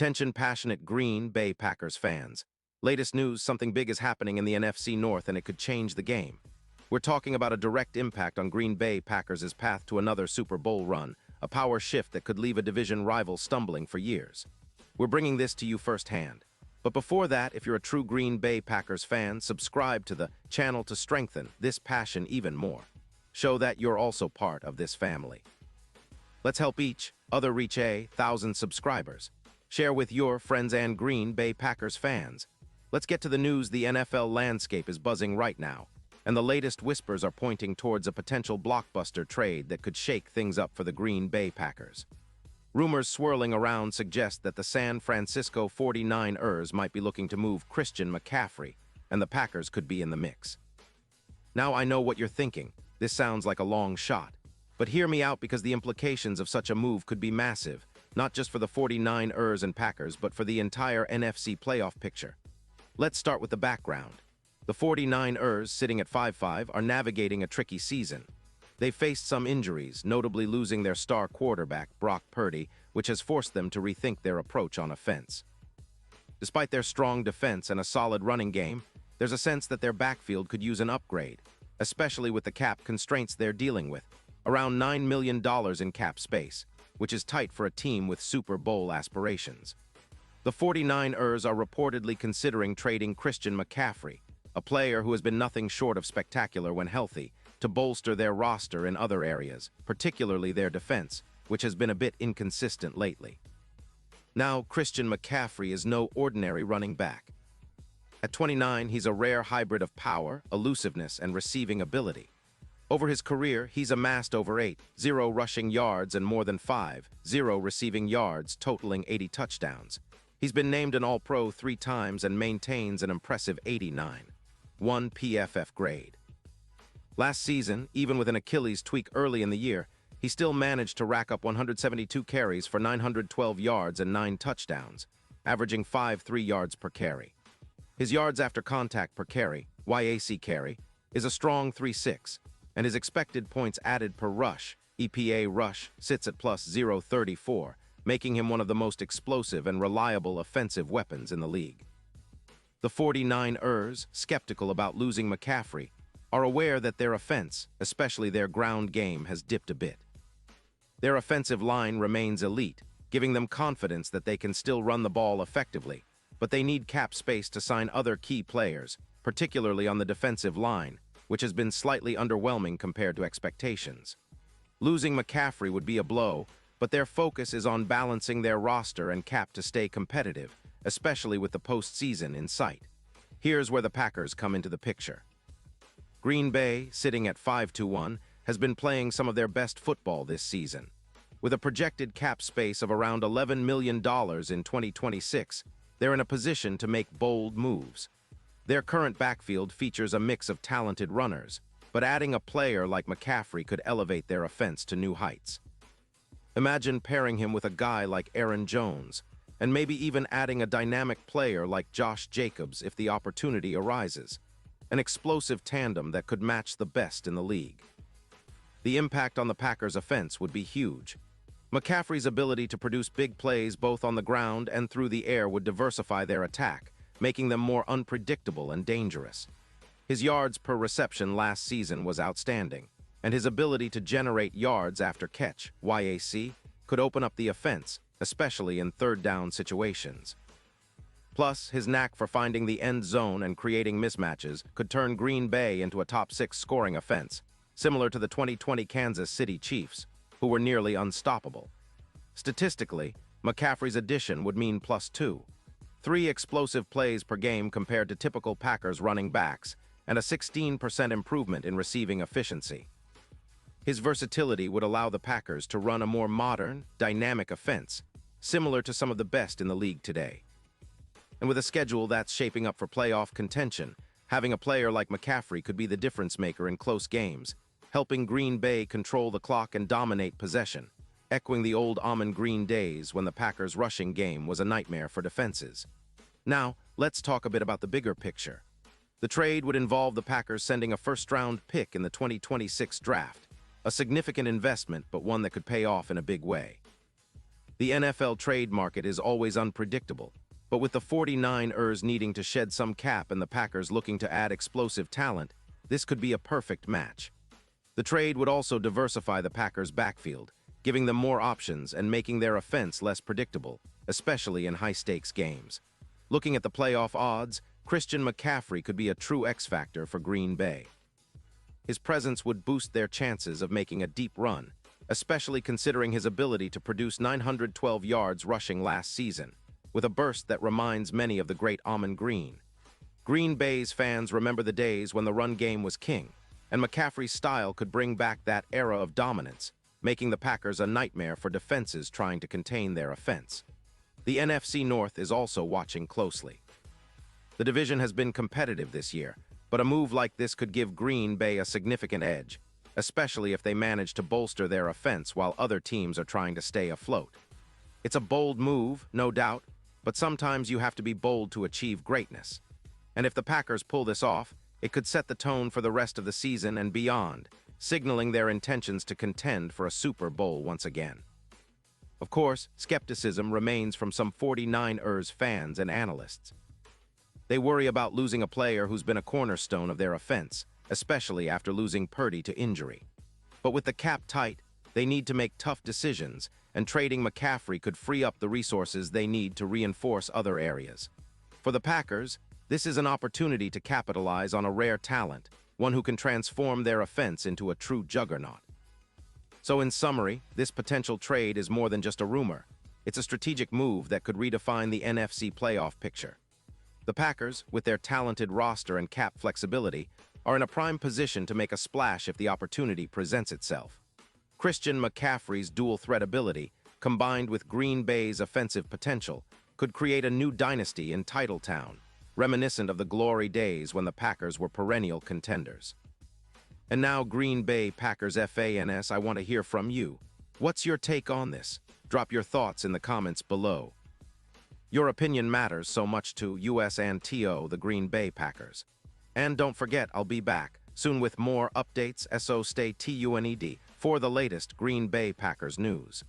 Attention passionate Green Bay Packers fans. Latest news, something big is happening in the NFC North and it could change the game. We're talking about a direct impact on Green Bay Packers' path to another Super Bowl run, a power shift that could leave a division rival stumbling for years. We're bringing this to you firsthand. But before that, if you're a true Green Bay Packers fan, subscribe to the channel to strengthen this passion even more. Show that you're also part of this family. Let's help each other reach 1,000 subscribers. Share with your friends and Green Bay Packers fans. Let's get to the news. The NFL landscape is buzzing right now, and the latest whispers are pointing towards a potential blockbuster trade that could shake things up for the Green Bay Packers. Rumors swirling around suggest that the San Francisco 49ers might be looking to move Christian McCaffrey, and the Packers could be in the mix. Now I know what you're thinking. This sounds like a long shot. But hear me out, because the implications of such a move could be massive, not just for the 49ers and Packers, but for the entire NFC playoff picture. Let's start with the background. The 49ers, sitting at 5-5, are navigating a tricky season. They've faced some injuries, notably losing their star quarterback, Brock Purdy, which has forced them to rethink their approach on offense. Despite their strong defense and a solid running game, there's a sense that their backfield could use an upgrade, especially with the cap constraints they're dealing with, around $9 million in cap space, which is tight for a team with Super Bowl aspirations. The 49ers are reportedly considering trading Christian McCaffrey, a player who has been nothing short of spectacular when healthy, to bolster their roster in other areas, particularly their defense, which has been a bit inconsistent lately. Now, Christian McCaffrey is no ordinary running back. At 29, he's a rare hybrid of power, elusiveness, and receiving ability. Over his career, he's amassed over 8,000 rushing yards and more than 5,000 receiving yards, totaling 80 touchdowns. He's been named an All-Pro 3 times and maintains an impressive 89.1 PFF grade. Last season, even with an Achilles tweak early in the year, he still managed to rack up 172 carries for 912 yards and 9 touchdowns, averaging 5.3 yards per carry. His yards after contact per carry, YAC carry, is a strong 3.6, and his expected points added per rush, EPA rush, sits at plus 0.34, making him one of the most explosive and reliable offensive weapons in the league. The 49ers, skeptical about losing McCaffrey, are aware that their offense, especially their ground game, has dipped a bit. Their offensive line remains elite, giving them confidence that they can still run the ball effectively, but they need cap space to sign other key players, particularly on the defensive line, which has been slightly underwhelming compared to expectations. Losing McCaffrey would be a blow, but their focus is on balancing their roster and cap to stay competitive, especially with the postseason in sight. Here's where the Packers come into the picture. Green Bay, sitting at 5-1, has been playing some of their best football this season. With a projected cap space of around $11 million in 2026, they're in a position to make bold moves. Their current backfield features a mix of talented runners, but adding a player like McCaffrey could elevate their offense to new heights. Imagine pairing him with a guy like Aaron Jones, and maybe even adding a dynamic player like Josh Jacobs if the opportunity arises. An explosive tandem that could match the best in the league. The impact on the Packers' offense would be huge. McCaffrey's ability to produce big plays both on the ground and through the air would diversify their attack, making them more unpredictable and dangerous. His yards per reception last season was outstanding, and his ability to generate yards after catch, YAC, could open up the offense, especially in third-down situations. Plus, his knack for finding the end zone and creating mismatches could turn Green Bay into a top-6 scoring offense, similar to the 2020 Kansas City Chiefs, who were nearly unstoppable. Statistically, McCaffrey's addition would mean +2. 3 explosive plays per game compared to typical Packers running backs, and a 16% improvement in receiving efficiency. His versatility would allow the Packers to run a more modern, dynamic offense, similar to some of the best in the league today. And with a schedule that's shaping up for playoff contention, having a player like McCaffrey could be the difference maker in close games, helping Green Bay control the clock and dominate possession, echoing the old Almond Green days when the Packers' rushing game was a nightmare for defenses. Now, let's talk a bit about the bigger picture. The trade would involve the Packers sending a first-round pick in the 2026 draft, a significant investment, but one that could pay off in a big way. The NFL trade market is always unpredictable, but with the 49ers needing to shed some cap and the Packers looking to add explosive talent, this could be a perfect match. The trade would also diversify the Packers' backfield, giving them more options and making their offense less predictable, especially in high-stakes games. Looking at the playoff odds, Christian McCaffrey could be a true X-factor for Green Bay. His presence would boost their chances of making a deep run, especially considering his ability to produce 912 yards rushing last season, with a burst that reminds many of the great Amon Green. Green Bay's fans remember the days when the run game was king, and McCaffrey's style could bring back that era of dominance, making the Packers a nightmare for defenses trying to contain their offense. The NFC North is also watching closely. The division has been competitive this year, but a move like this could give Green Bay a significant edge, especially if they manage to bolster their offense while other teams are trying to stay afloat. It's a bold move, no doubt, but sometimes you have to be bold to achieve greatness. And if the Packers pull this off, it could set the tone for the rest of the season and beyond, signaling their intentions to contend for a Super Bowl once again. Of course, skepticism remains from some 49ers fans and analysts. They worry about losing a player who's been a cornerstone of their offense, especially after losing Purdy to injury. But with the cap tight, they need to make tough decisions, and trading McCaffrey could free up the resources they need to reinforce other areas. For the Packers, this is an opportunity to capitalize on a rare talent, one who can transform their offense into a true juggernaut. So in summary, this potential trade is more than just a rumor. It's a strategic move that could redefine the NFC playoff picture. The Packers, with their talented roster and cap flexibility, are in a prime position to make a splash if the opportunity presents itself. Christian McCaffrey's dual-threat ability, combined with Green Bay's offensive potential, could create a new dynasty in Titletown, reminiscent of the glory days when the Packers were perennial contenders. And now, Green Bay Packers fans, I want to hear from you. What's your take on this? Drop your thoughts in the comments below. Your opinion matters so much to US and TO, the Green Bay Packers. And don't forget, I'll be back soon with more updates, so stay tuned for the latest Green Bay Packers news.